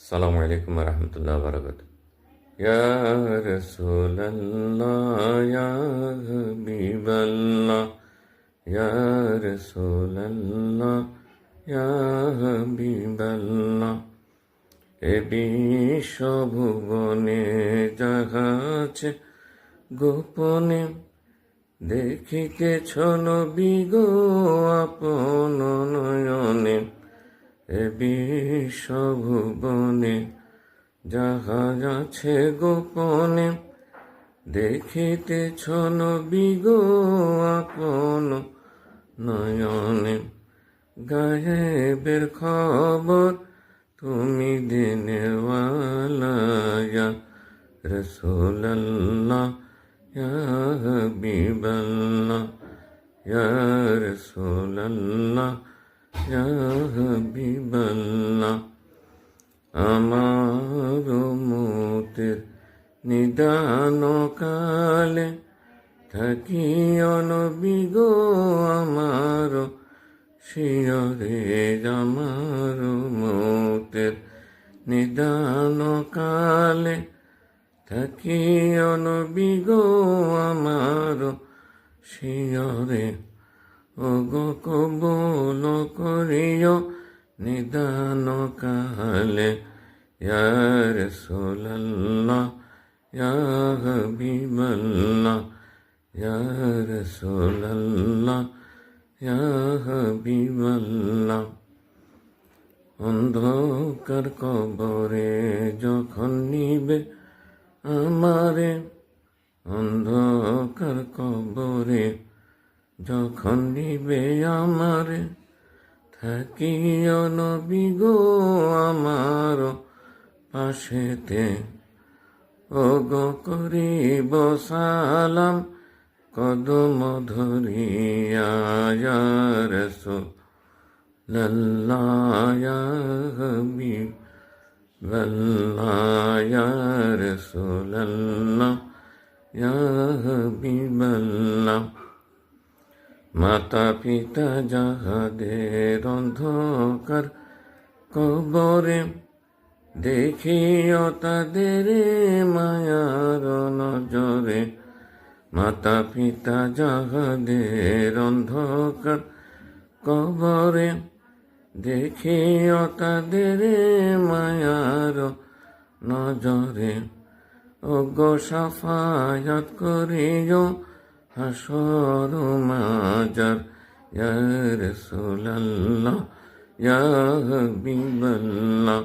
আসসালামু আলাইকুম রহমতুল্লাহ বরকত। ইয়া রাসূলাল্লাহ ইয়া হাবিবাল্লাহ, ইয়া রাসূলাল্লাহ ইয়া হাবিবাল্লাহ। এ বিশ্বভুবনে যাহা আছে গোপনে, দেখিতেছ নবী গো আপন নয়নে। এ বিশ্বভুবনে যাহা আছে গোপনে, দেখিতেছ নবী গো আপন নয়নে। গায়েবের খবর তুমি দিনেওয়ালা, ইয়া রাসূলাল্লাহ ইয়া হাবিবাল্লাহ, ইয়া রাসূলাল্লাহ ইয়া হাবিবাল্লাহ। আমার মতের নিদান কালে থাকিও নবী গো আমার শিয়রে। আমার মতের নিদান কালে থাকিও নবী গো আমার শিয়রে। ওগো কবুল করিও নিদান কালে, ইয়া রাসূলাল্লাহ ইয়া হাবিবাল্লাহ, ইয়া রাসূলাল্লাহ ইয়া হাবিবাল্লাহ। অন্ধকার কবরে যখন নিবে আমারে, অন্ধকার কবরে যখন নিবে আমারে, থাকিও নবী গো আমার পাশেতে। ওগো করিব সালাম কদম ধরিয়া, ইয়া রাসূলাল্লাহ ইয়া হাবিবাল্লাহ, ইয়া রাসূলাল্লাহ ইয়া হাবিবাল্লাহ। মাতা পিতা যাহাদের অন্ধকার কবরে, দেখিও তাদের মায়ার নজরে। মাতা পিতা যাহাদের অন্ধকার কবরে, দেখিও তাদের মায়ার নজরে। ওগো শাফায়াত করিও হাসর মাজার, ইয়া রাসূলাল্লাহ ইয়া হাবিবাল্লাহ,